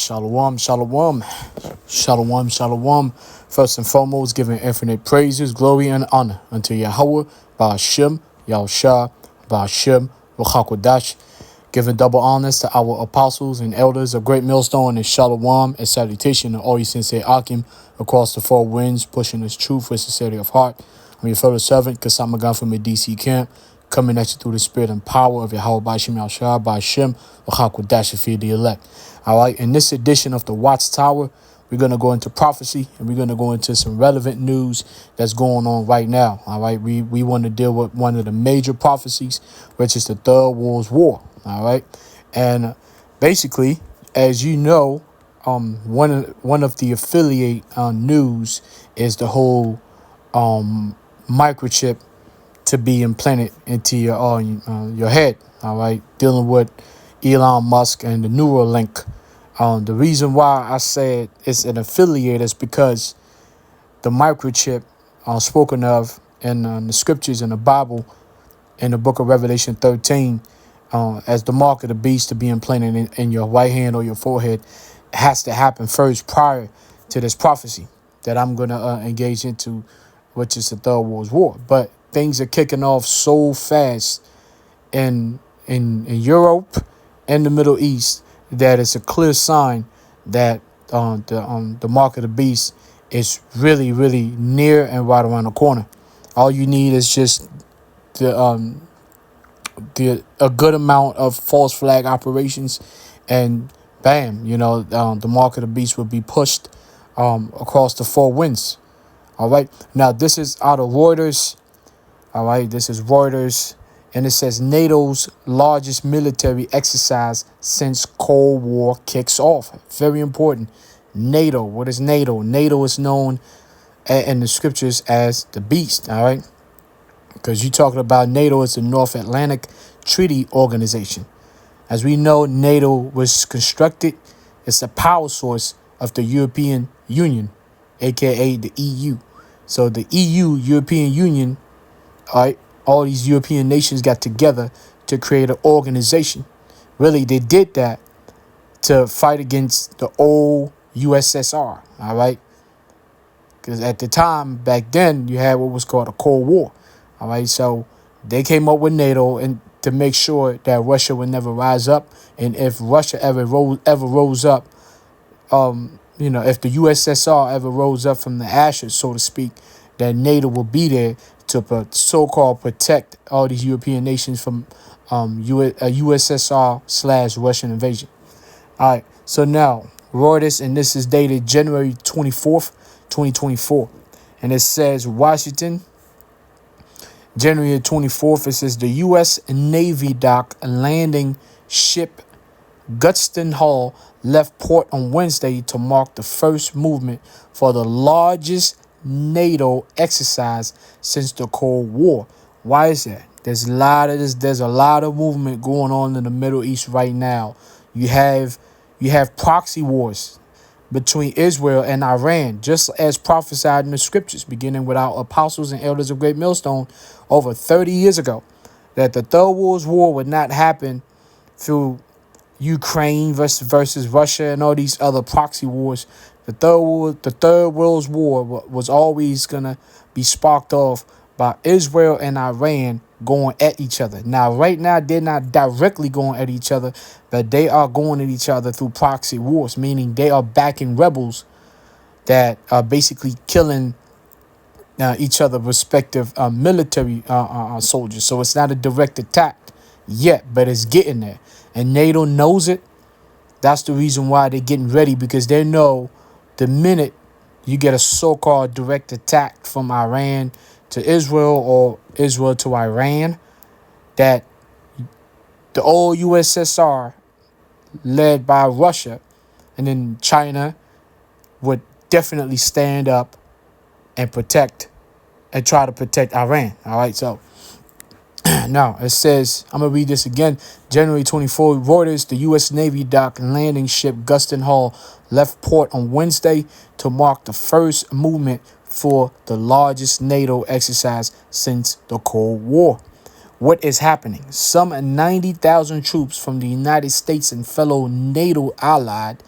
Shalom, shalom, shalom, shalom. First and foremost, giving infinite praises, glory, and honor unto Yahweh, Ba'ashem, Yahushua, Ba'ashem, Ruchakwadash. Giving double honors to our apostles and elders of Great Millstone and shalom and salutation to all you sincere Akim across the four winds, pushing this truth with sincerity of heart. I'm your fellow servant, Kasamagan from the DC camp, coming at you through the spirit and power of Yahweh, Ba'ashem, Yahushua, Ba'ashem, Ruchakwadash, to feed the elect. All right, in this edition of the Watchtower, we're going to go into prophecy and we're going to go into some relevant news that's going on right now. All right, we want to deal with one of the major prophecies, which is the Third World War. All right, and basically, as you know, one of the affiliate news is the whole microchip to be implanted into your head. All right, dealing with Elon Musk and the Neuralink. The reason why I said it's an affiliate is because the microchip spoken of in the scriptures in the Bible, in the book of Revelation 13, as the mark of the beast to be implanted in your right hand or your forehead, has to happen first prior to this prophecy that I'm going to engage into, which is the Third World War. But things are kicking off so fast in Europe and the Middle East that it's a clear sign that the mark of the beast is really, really near and right around the corner. All you need is just a good amount of false flag operations, and bam, the mark of the beast will be pushed across the four winds. All right. Now, this is out of Reuters. All right. This is Reuters. And it says NATO's largest military exercise since Cold War kicks off. Very important. NATO. What is NATO? NATO is known in the scriptures as the beast. All right. Because you're talking about NATO as the North Atlantic Treaty Organization. As we know, NATO was constructed. It's a power source of the European Union, a.k.a. the EU. So the EU, European Union, all right, all these European nations got together to create an organization. Really, they did that to fight against the old USSR, all right? Because at the time, back then, you had what was called a Cold War, all right? So they came up with NATO and to make sure that Russia would never rise up. And if Russia ever rose up, if the USSR ever rose up from the ashes, so to speak, that NATO will be there to so-called protect all these European nations from USSR/Russian invasion. All right, so now Reuters, and this is dated January 24th, 2024. And it says Washington, January 24th, it says the U.S. Navy dock landing ship Gunston Hall left port on Wednesday to mark the first movement for the largest NATO exercise since the Cold War. Why is that? There's a lot of movement going on in the Middle East right now. You have proxy wars between Israel and Iran, just as prophesied in the scriptures, beginning with our apostles and elders of Great Millstone over 30 years ago, that the Third World War would not happen through Ukraine versus Russia and all these other proxy wars. The Third World War was always going to be sparked off by Israel and Iran going at each other. Now, right now, they're not directly going at each other, but they are going at each other through proxy wars, meaning they are backing rebels that are basically killing each other respective military soldiers. So it's not a direct attack yet, but it's getting there. And NATO knows it. That's the reason why they're getting ready, because they know the minute you get a so-called direct attack from Iran to Israel or Israel to Iran, that the old USSR led by Russia and then China would definitely stand up and try to protect Iran. All right, so now it says, I'm going to read this again. January 24, Reuters, the U.S. Navy dock landing ship Gunston Hall left port on Wednesday to mark the first movement for the largest NATO exercise since the Cold War. What is happening? Some 90,000 troops from the United States and fellow NATO allied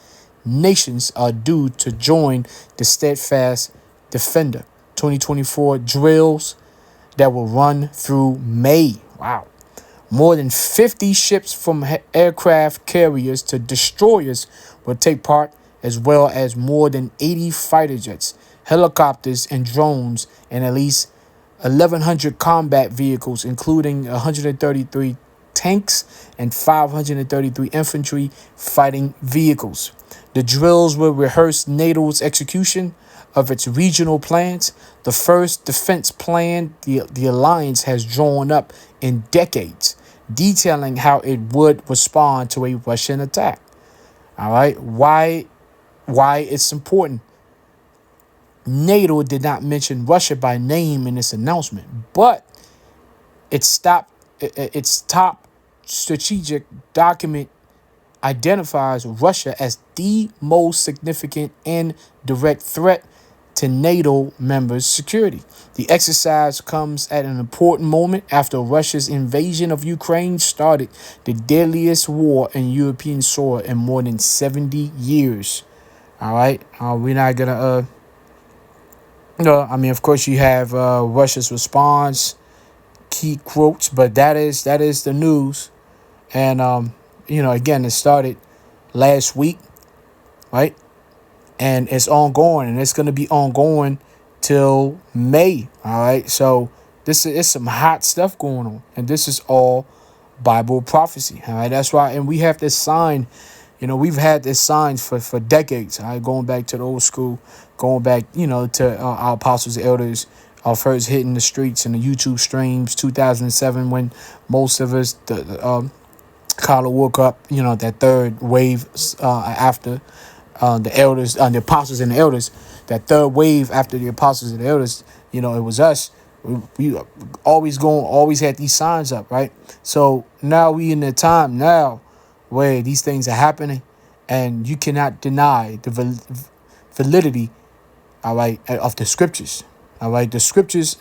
nations are due to join the Steadfast Defender 2024 drills that will run through May. Wow. More than 50 ships from aircraft carriers to destroyers will take part, as well as more than 80 fighter jets, helicopters, and drones, and at least 1,100 combat vehicles, including 133 tanks and 533 infantry fighting vehicles. The drills will rehearse NATO's execution of its regional plans, the first defense plan the alliance has drawn up in decades, detailing how it would respond to a Russian attack. All right, why it's important. NATO did not mention Russia by name in this announcement, but its top strategic document identifies Russia as the most significant and direct threat to NATO members' security. The exercise comes at an important moment after Russia's invasion of Ukraine started the deadliest war in European soil in more than 70 years. All right, we're not gonna. Of course, you have Russia's response, key quotes, but that is the news, and again, it started last week, right? And it's ongoing, and it's going to be ongoing till May. All right. So this is some hot stuff going on, and this is all Bible prophecy. All right. That's why, and we have this sign. We've had this signs for decades. All right, going back to the old school, going back, to our apostles, elders, first hitting the streets and the YouTube streams, 2007, when most of us, the Carla woke up, that third wave after the elders, the apostles and the elders, that third wave after the apostles and the elders, it was us. We always had these signs up, right? So now we in the time now where these things are happening, and you cannot deny the validity, all right, of the scriptures. All right, the scriptures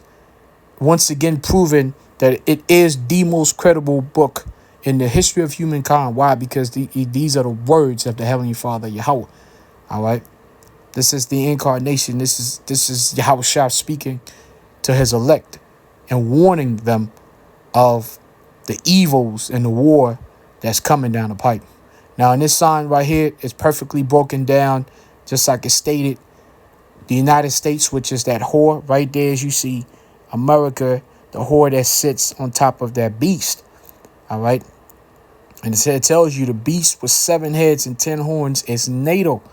once again proven that it is the most credible book in the history of humankind. Why? Because these are the words of the Heavenly Father, Yahweh. All right, this is the incarnation. This is Yahweh Shah speaking to his elect and warning them of the evils and the war that's coming down the pipe. Now, in this sign right here, it's perfectly broken down, just like it stated. The United States, which is that whore right there, as you see, America, the whore that sits on top of that beast. All right. And it tells you the beast with 7 heads and 10 horns is NATO.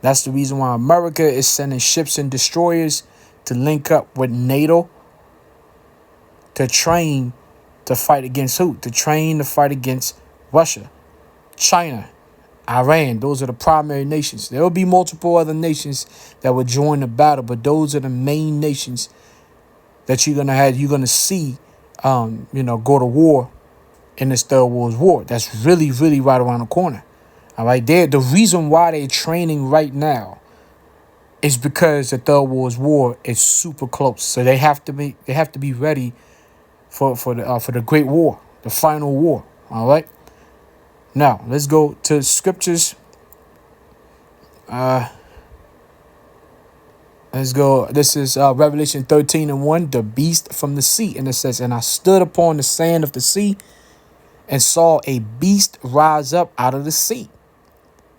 That's the reason why America is sending ships and destroyers to link up with NATO to train to fight against who? To train to fight against Russia, China, Iran. Those are the primary nations. There will be multiple other nations that will join the battle, but those are the main nations that you're gonna see go to war in this third world war. That's really, really right around the corner. All right. The reason why they're training right now is because the third world war is super close. So they have to be ready for the great war, the final war. All right. Now, let's go to scriptures. Let's go. This is Revelation 13:1, the beast from the sea. And it says, "And I stood upon the sand of the sea and saw a beast rise up out of the sea,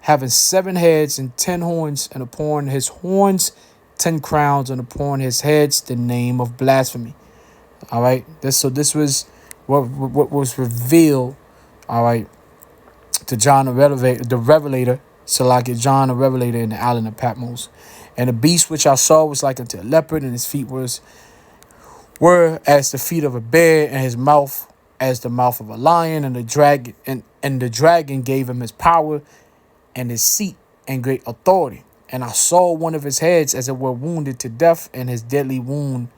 having 7 heads and 10 horns, and upon his horns 10 crowns, and upon his heads the name of blasphemy." All right. This was what was revealed. All right. To John the Revelator, John the Revelator in the island of Patmos. "And the beast which I saw was like unto a leopard, and his feet were as the feet of a bear, and his mouth as the mouth of a lion. And the dragon gave him his power and his seat and great authority. And I saw one of his heads as it were wounded to death, and his deadly wound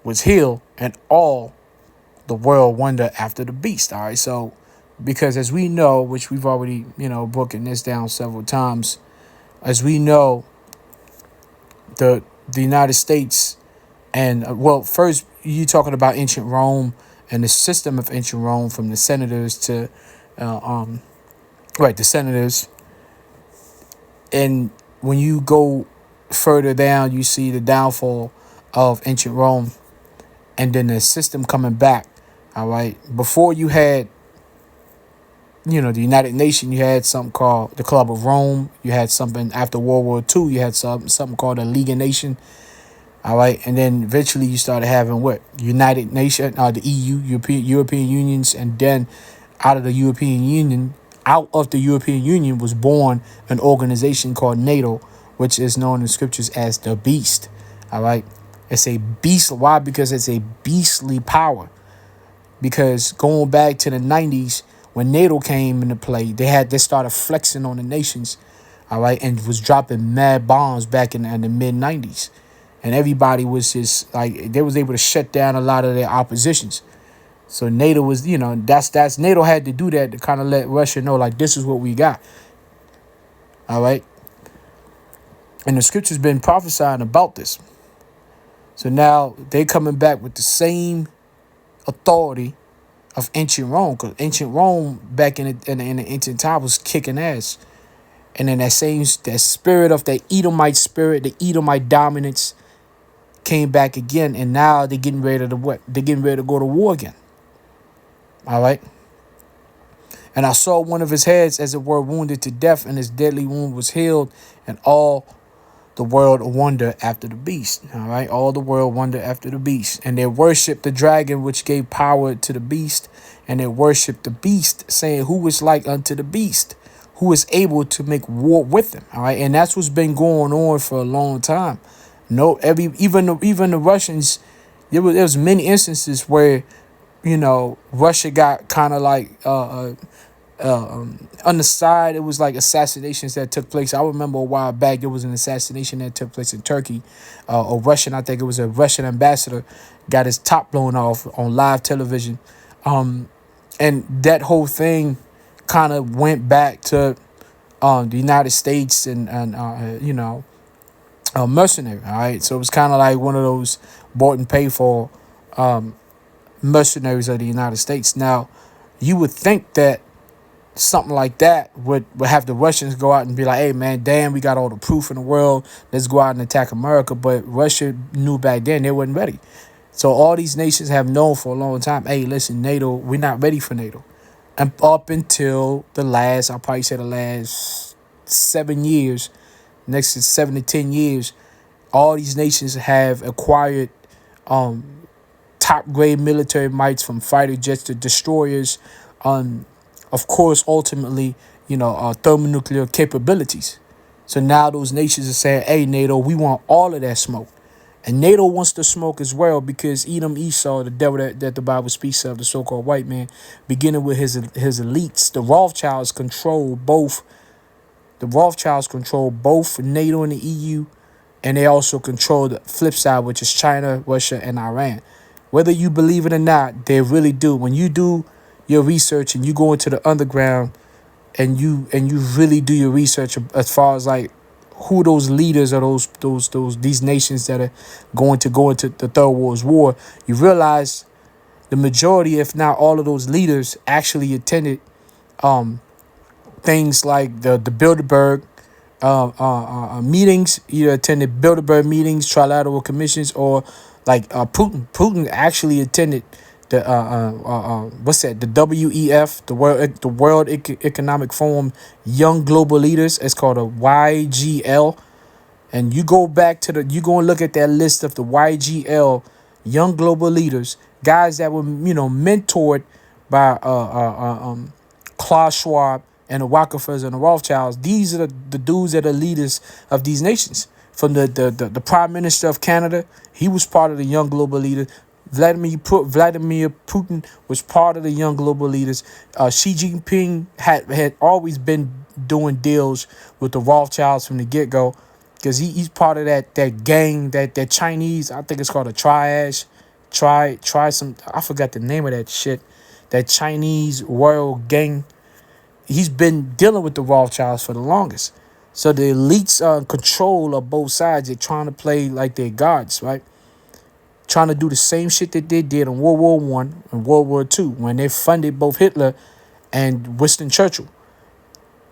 was healed, and all the world wondered after the beast." All right, so because as we know, which we've already, broken this down several times, as we know, the United States and, first you talking about ancient Rome and the system of ancient Rome, from the senators to, the senators And when you go further down, you see the downfall of ancient Rome, and then the system coming back. All right. Before you had, the United Nations, you had something called the Club of Rome. You had something after World War II. You had something called the League of Nations. All right. And then eventually you started having what? United Nation, the EU, European Unions. And then out of the European Union, was born an organization called NATO, which is known in scriptures as the beast. All right. It's a beast. Why? Because it's a beastly power. Because going back to the 90s, when NATO came into play, they started flexing on the nations, all right, and was dropping mad bombs back in the mid 90s. And everybody was just like, they was able to shut down a lot of their oppositions. So NATO was, that's NATO had to do that to kind of let Russia know, like, this is what we got. All right. And the scripture's been prophesying about this. So now they coming back with the same authority of ancient Rome, because ancient Rome back in the ancient time was kicking ass. And then that spirit of that Edomite spirit, the Edomite dominance came back again, and now they're getting ready to what? They're getting ready to go to war again. All right. And I saw one of his heads, as it were, wounded to death, and his deadly wound was healed, and all the world wonder after the beast. All right. All the world wonder after the beast. And they worship the dragon, which gave power to the beast. And they worship the beast, saying, who is like unto the beast, who is able to make war with him. All right. And that's what's been going on for a long time. Even the Russians, there was many instances where, Russia got kind of like on the side. It was like assassinations that took place. I remember a while back there was an assassination that took place in Turkey. I think it was a Russian ambassador, got his top blown off on live television. And that whole thing kind of went back to the United States and mercenary. All right. So it was kind of like one of those bought and paid for mercenaries of the United States. Now, you would think that something like that would have the Russians go out and be like, hey, man, damn, we got all the proof in the world. Let's go out and attack America. But Russia knew back then they weren't ready. So all these nations have known for a long time, hey, listen, NATO, we're not ready for NATO. And up until I'll probably say the last 7 years, next to 7 to 10 years, all these nations have acquired top grade military mights, from fighter jets to destroyers, of course, ultimately, thermonuclear capabilities. So now those nations are saying, hey, NATO, we want all of that smoke. And NATO wants the smoke as well, because Edom, Esau, the devil that the Bible speaks of, the so-called white man, beginning with his elites, the Rothschilds control both. The Rothschilds control both NATO and the EU, and they also control the flip side, which is China, Russia, and Iran. Whether you believe it or not, they really do. When you do your research and you go into the underground and you really do your research as far as like who those leaders are, these nations that are going to go into the Third World War, you realize the majority, if not all of those leaders, actually attended things like the Bilderberg meetings, either attended Bilderberg meetings, trilateral commissions, or like Putin. Putin actually attended the the WEF, the World Economic Forum Young Global Leaders. It's called a YGL. And you go and look at that list of the YGL Young Global Leaders, guys that were mentored by Klaus Schwab and the Rockefellers and the Rothschilds. These are the dudes that are leaders of these nations. From the Prime Minister of Canada, he was part of the Young Global Leaders. Vladimir Putin was part of the Young Global Leaders. Xi Jinping had always been doing deals with the Rothschilds from the get-go, because he's part of that gang, that Chinese, I think it's called a triad. I forgot the name of that shit. That Chinese royal gang. He's been dealing with the Rothschilds for the longest. So the elites are in control of both sides. They're trying to play like they're gods, right? Trying to do the same shit that they did in World War I and World War II, when they funded both Hitler and Winston Churchill.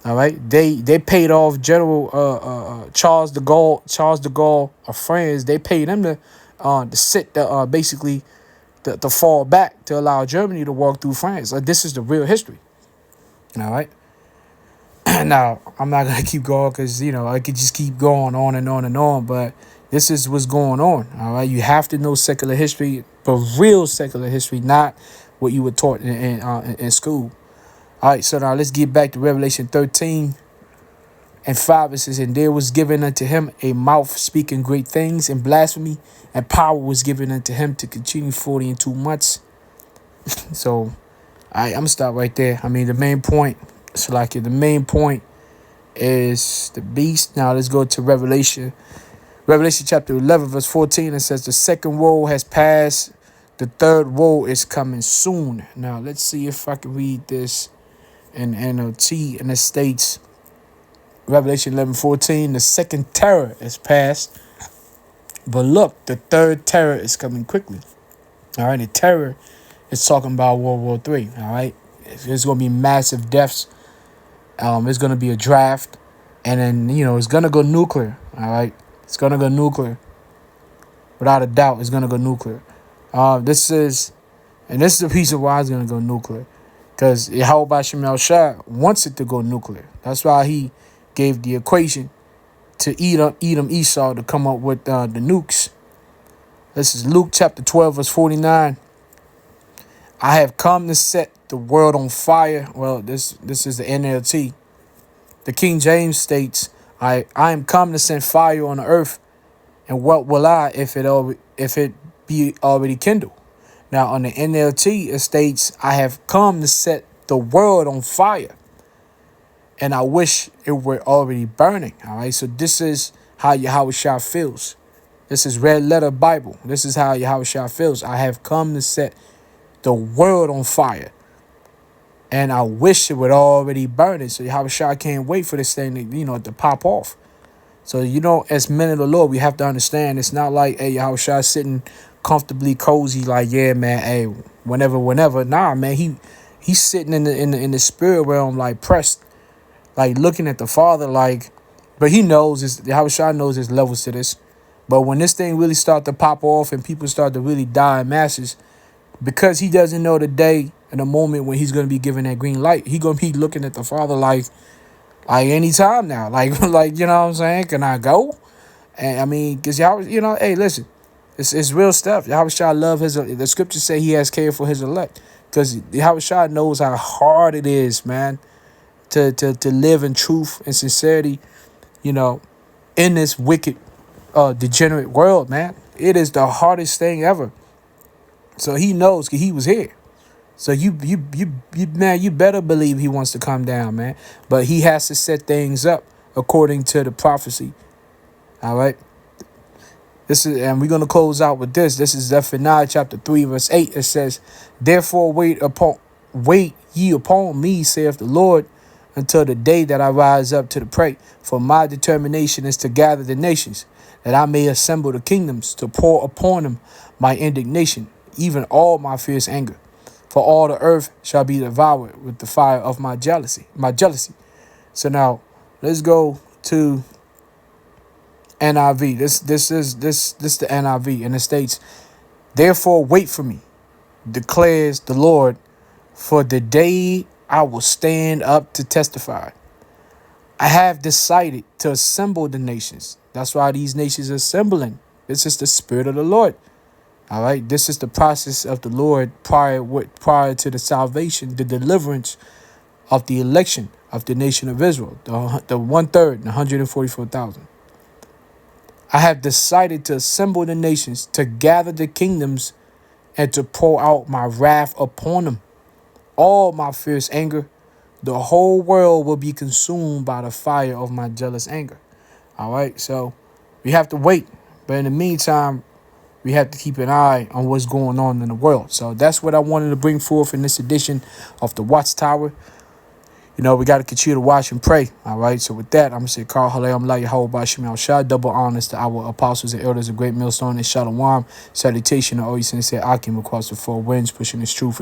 All right, they paid off General Charles de Gaulle of France. They paid him to sit basically to fall back to allow Germany to walk through France. Like, this is the real history. All right. Now, I'm not gonna keep going because I could just keep going on and on and on, but this is what's going on. All right, you have to know secular history, but real secular history, not what you were taught in school. All right, so now let's get back to Revelation 13:5. It says, "And there was given unto him a mouth speaking great things and blasphemy, and power was given unto him to continue 42 months." So, all right, I'm gonna stop right there. I mean, the main point. So, like, the main point is the beast. Now let's go to Revelation. Revelation chapter 11, verse 14. It says, "The second woe has passed. The third woe is coming soon." Now let's see if I can read this in NLT. And it states, Revelation 11:14, "The second terror is past. But look, the third terror is coming quickly." All right, the terror is talking about World War III. All right, there's going to be massive deaths. It's going to be a draft, and then, it's going to go nuclear. All right, it's going to go nuclear. Without a doubt, it's going to go nuclear. This is the reason why it's going to go nuclear. Because Yahweh Shem Shah wants it to go nuclear. That's why he gave the equation to Edom, Esau to come up with the nukes. This is Luke chapter 12, verse 49. "I have come to set the world on fire." Well, this is the NLT. The King James states, I am come to send fire on the earth, and what will I if it be already kindled?" Now on the NLT it states, "I have come to set the world on fire, and I wish it were already burning." All right, so this is how Yahweh Shah feels. This is red letter Bible. This is how Yahweh Shah feels. "I have come to set the world on fire, and I wish it would already burn it." So Yahweh Shah can't wait for this thing to pop off. So, as men of the Lord, we have to understand it's not like, hey, Yahweh Shah sitting comfortably cozy, like, yeah, man, hey, whenever. Nah, man, he's sitting in the spirit realm, like, pressed, like, looking at the Father, like, but he knows, Yahweh Shah knows there's levels to this. But when this thing really start to pop off and people start to really die in masses, because he doesn't know the day and the moment when he's going to be given that green light, he going to be looking at the Father like any time now. Like, you know what I'm saying? Can I go? And I mean, because hey, listen, it's real stuff. Yahweh Shah love the scriptures say he has care for his elect. Because Yahweh Shah knows how hard it is, man, to live in truth and sincerity, in this wicked, degenerate world, man. It is the hardest thing ever. So he knows, because he was here. So you man, you better believe he wants to come down, man. But he has to set things up according to the prophecy. All right. And we're gonna close out with this. This is Zephaniah chapter 3, verse 8. It says, "Therefore wait ye upon me, saith the Lord, until the day that I rise up to the prey. For my determination is to gather the nations, that I may assemble the kingdoms, to pour upon them my indignation, even all my fierce anger. For all the earth shall be devoured with the fire of my jealousy. So now let's go to NIV. This is the NIV, and it states, "Therefore wait for me, declares the Lord, for the day I will stand up to testify. I have decided to assemble the nations." That's why these nations are assembling. This is the Spirit of the Lord. All right, this is the process of the Lord prior to the salvation, the deliverance of the election of the nation of Israel, the 1/3, 144,000. "I have decided to assemble the nations, to gather the kingdoms, and to pour out my wrath upon them, all my fierce anger. The whole world will be consumed by the fire of my jealous anger." All right, so we have to wait. But in the meantime, we have to keep an eye on what's going on in the world. So that's what I wanted to bring forth in this edition of the Watchtower. We got to continue to watch and pray. All right. So with that, I'm going to say, Carl Halay, I'm Yahweh Shem Shah. Double honors to our apostles and elders of Great Millstone and Shalom. Salutation to all you sincere Akim across the four winds, pushing this truth.